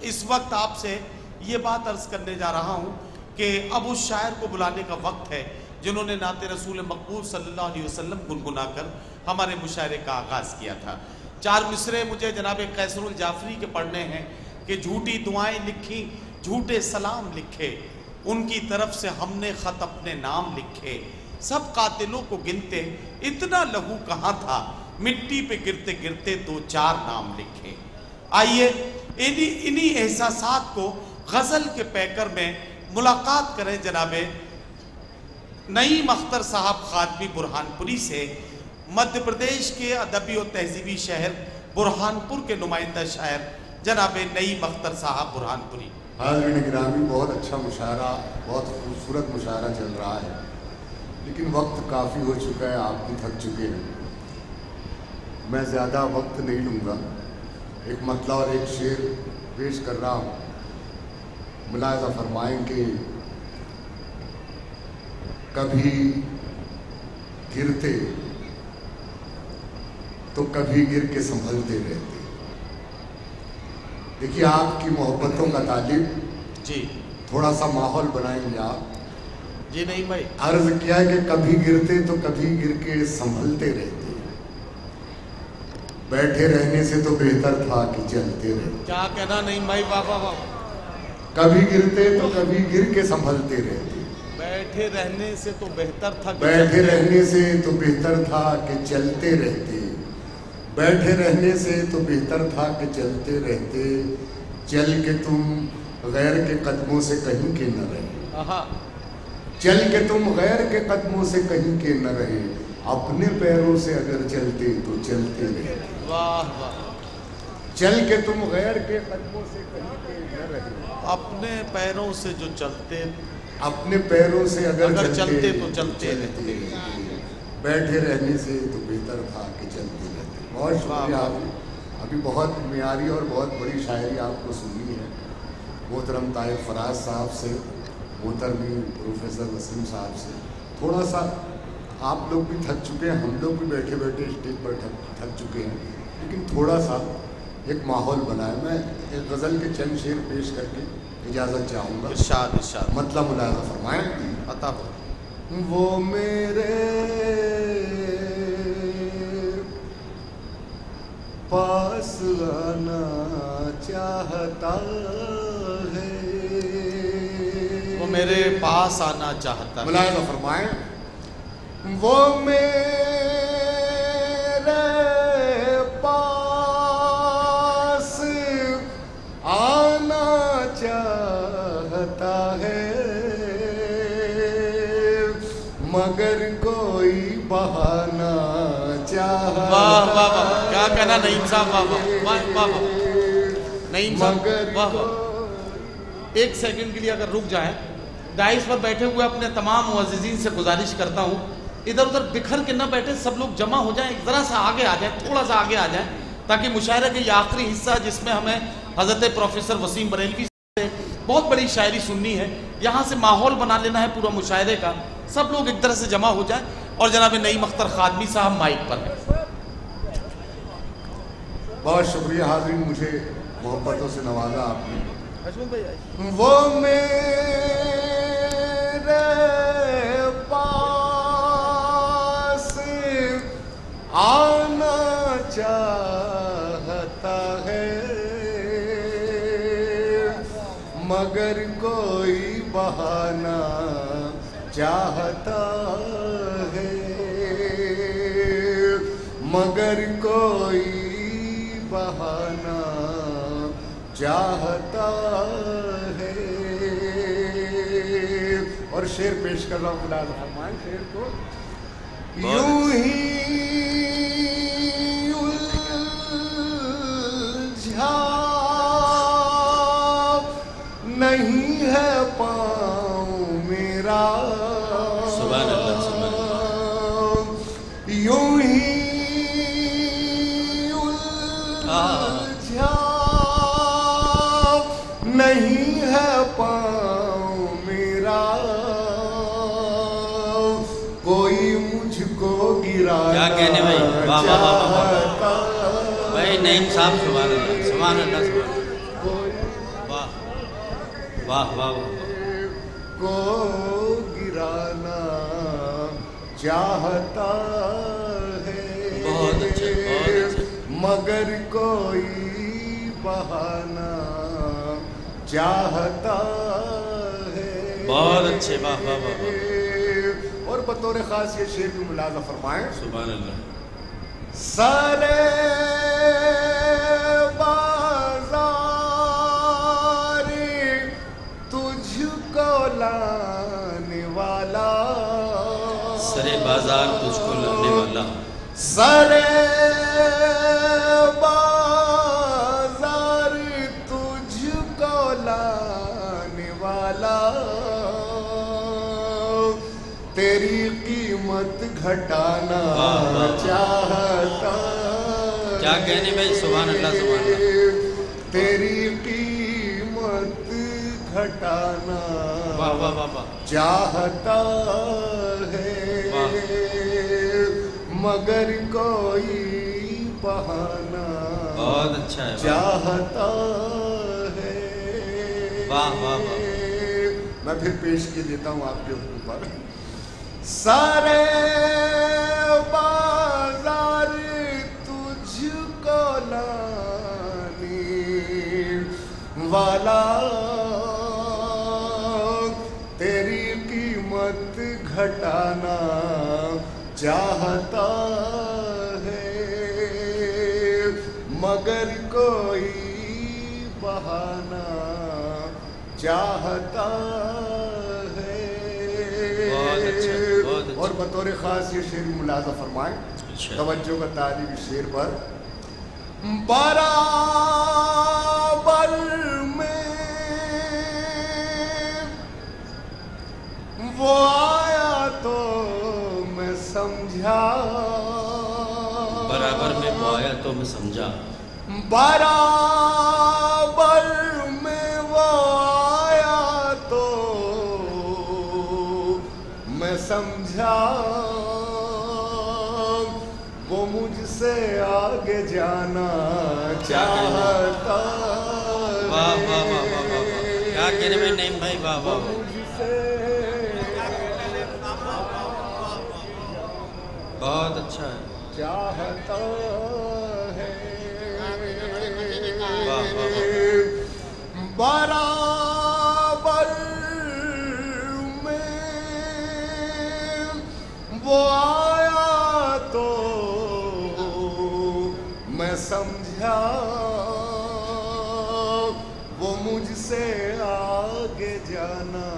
اس وقت آپ سے یہ بات عرض کرنے جا رہا ہوں کہ اب اس شاعر کو بلانے کا وقت ہے جنہوں نے نعت رسول مقبول صلی اللہ علیہ وسلم گنگنا کر ہمارے مشاعرے کا آغاز کیا تھا۔ 4 مصرے مجھے جناب قیصر الجعفری کے پڑھنے ہیں کہ جھوٹی دعائیں لکھی جھوٹے سلام لکھے، ان کی طرف سے ہم نے خط اپنے نام لکھے، سب قاتلوں کو گنتے اتنا لہو کہاں تھا، مٹی پہ گرتے گرتے 2-4 نام لکھے۔ آئیے انہی احساسات کو غزل کے پیکر میں ملاقات کریں جناب نعیم اختر صاحب خادمی برہان پوری سے، مدھیہ پردیش کے ادبی و تہذیبی شہر برہان پور کے نمائندہ شاعر جناب نعیم اختر صاحب برہان پوری۔ حاضرین گرامی، بہت اچھا مشاعرہ، بہت خوبصورت مشاعرہ چل رہا ہے، لیکن وقت کافی ہو چکا ہے، آپ بھی تھک چکے ہیں، میں زیادہ وقت نہیں لوں گا۔ ایک مطلع اور ایک شعر پیش کر رہا ہوں، ملاحظہ فرمائیں کہ کبھی گرتے تو کبھی گر کے سنبھلتے رہتے۔ دیکھیے آپ کی محبتوں کا طالب جی تھوڑا سا ماحول بنائیں گے آپ؟ جی نہیں بھائی، عرض کیا ہے کہ کبھی گرتے تو کبھی گر کے سنبھلتے رہتے، بیٹھے رہنے سے تو بہتر تھا کہ چلتے رہتے۔ کیا کہنا نہیں بھائی، واہ واہ واہ۔ کبھی گرتے تو کبھی گر کے سنبھلتے رہتے، بیٹھے رہنے سے تو بہتر تھا کہ بیٹھے رہنے سے تو بہتر تھا کہ چلتے رہتے، بیٹھے رہنے سے تو بہتر تھا کہ چلتے رہتے، چل کے تم غیر کے قدموں سے کہیں کے نہ رہے، چل کے تم غیر کے قدموں سے کہیں کے نہ رہے، اپنے پیروں سے اگر چلتے تو چلتے رہے، واہ واہ، چل کے تم غیر کے قدموں سے کہیں کے نہ رہے، اپنے پیروں سے جو چلتے، اپنے پیروں سے اگر چلتے تو چلتے رہتے، بیٹھے رہنے سے تو بہتر تھا کہ چلتے رہتے۔ بہت شکریہ آپ، ابھی بہت معیاری اور بہت بڑی شاعری آپ کو سنی ہے محترم طاہر فراز صاحب سے، محترمی پروفیسر وسیم صاحب سے۔ تھوڑا سا آپ لوگ بھی تھک چکے ہیں، ہم لوگ بھی بیٹھے بیٹھے اسٹیج پر تھک چکے ہیں، لیکن تھوڑا سا ایک ماحول بنا ہے۔ میں ایک غزل کے چند شعر پیش کر کے اجازت چاہوں گا، ارشاد ارشاد، مطلب ملاحظہ فرمائیں۔ عطا ہو۔ وہ میرے پاس آنا چاہتا ہے، وہ میرے پاس آنا چاہتا ہے، ملاحظہ فرمائیں۔ وہ میرے پاس آنا چاہتا ہے، مگر کوئی بہانا چاہتا ہے۔ واہ واہ واہ، کیا کہنا نعیم صاحب، واہ واہ واہ واہ واہ، نعیم صاحب واہ واہ۔ ایک سیکنڈ کے لیے اگر رک جائیں، دائش پر بیٹھے ہوئے اپنے تمام معززین سے گزارش کرتا ہوں ادھر ادھر بکھر کے نہ بیٹھے، سب لوگ جمع ہو جائیں، ذرا سا آگے آ جائیں، تھوڑا سا آگے آ جائیں، تاکہ مشاعرے کا یہ آخری حصہ جس میں ہمیں حضرت پروفیسر وسیم بریلوی سے بہت بڑی شاعری سننی ہے، یہاں سے ماحول بنا لینا ہے پورا مشاعرے کا، سب لوگ ایک طرح سے جمع ہو جائیں، اور جناب نعیم اختر خادمی صاحب مائک پر ہیں۔ بہت شکریہ حاضرین، مجھے محبتوں سے نوازا آپ نے۔ وہ میرے پاس آنا چاہتا ہے، مگر کوئی بہانا چاہتا ہے، مگر کوئی بہانا چاہتا ہے۔ اور شعر پیش کر رہا ہوں، ملاحظہ فرمائیں شعر کو۔ یوں ہی الجھا نہیں ہے پاؤں میرا، سبحان اللہ سبحان اللہ، یوں ہی الجھا نہیں ہے پاؤں میرا، کوئی مجھ کو گرانا کیا کہنے بھائی، واہ واہ واہ واہ، بھائی نعیم صاحب سبحان اللہ سبحان اللہ سبحان اللہ۔ واہ واہ واہ کو گرانا چاہتا ہے، بہت اچھا بہت اچھا مگر کوئی بہانا چاہتا ہے۔ بہت اچھے، واہ واہ واہ واہ، اور بطور خاص یہ شعر بھی ملاحظہ فرمائیں۔ سبحان اللہ۔ سارے بازار تجھ کو لانے والا، سرے بازار تجھ کو لانے والا، سارے بازار تجھ کو لانے والا، تیری قیمت گھٹانا چاہتا، کیا کہنے بھائی، سبحان اللہ سبحان اللہ، تیری قیمت گھٹانا واہ واہ واہ واہ، چاہتا ہے، مگر کوئی بہانا بہت اچھا ہے، چاہتا ہے۔ واہ واہ واہ، میں پھر پیش کیے دیتا ہوں آپ کے اوپر۔ سارے بازار تجھ کو لانے والا، تیری قیمت گھٹانا چاہتا ہے، مگر کوئی بہانا چاہتا ہے۔ بہت اچھا بہت اچھا، اور بطور خاص یہ شعر ملاحظہ فرمائیں، اچھا، توجہ کا طالب شعر پر۔ برابر میں وہ آیا تو میں سمجھا، برابر میں وہ آیا تو میں سمجھا، برابر میں وہ آیا تو میں سمجھا، وہ مجھ سے آگے جانا چاہتا ہے۔ واہ واہ واہ واہ واہ واہ، کیا کہنے بھائی نعیم بھائی، واہ واہ واہ، مجھ سے بہت اچھا ہے، چاہتا ہے، واہ واہ برابر میں وہ آیا تو میں سمجھا، وہ مجھ سے آگے جانا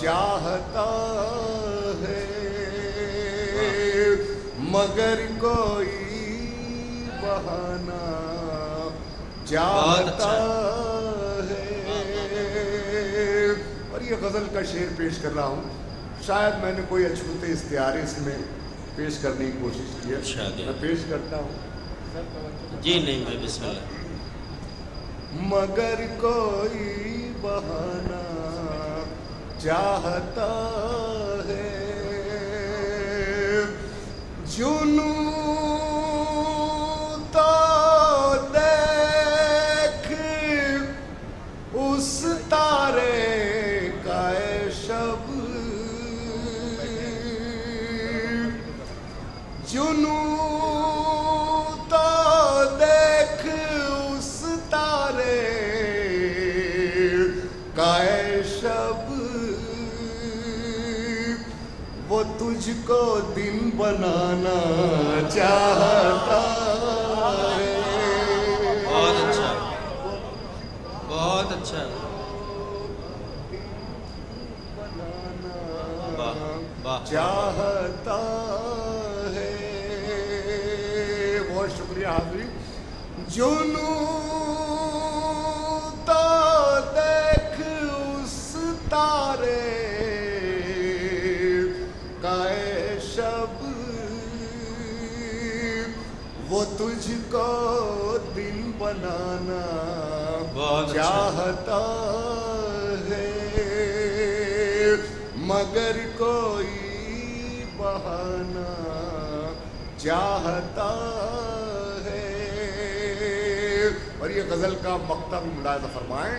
چاہتا ہے، مگر کوئی بہانا چاہتا ہے۔ اور یہ غزل کا شعر پیش کر رہا ہوں، شاید میں نے کوئی اچھوتے استعارے اس میں پیش کرنے کی کوشش کی ہے، میں پیش کرتا ہوں۔ جی نعیم بھائی بسم اللہ۔ مگر کوئی بہانا چاہتا ہے، جنوں تو دیکھ اس تارے کا شب، جنوں تو دیکھ اس تارے کا شب، وہ تجھ کو دن بنانا چاہتا ہے۔ بہت اچھا بہت اچھا، واہ واہ، چاہتا ہے۔ بہت شکریہ حاضرین۔ جنوں تو دیکھ اس تارے کا شب، وہ تجھ کو دن بنانا چاہتا ہے، مگر کوئی بہانا چاہتا ہے۔ اور یہ غزل کا مقطع بھی ملاحظہ فرمائیں۔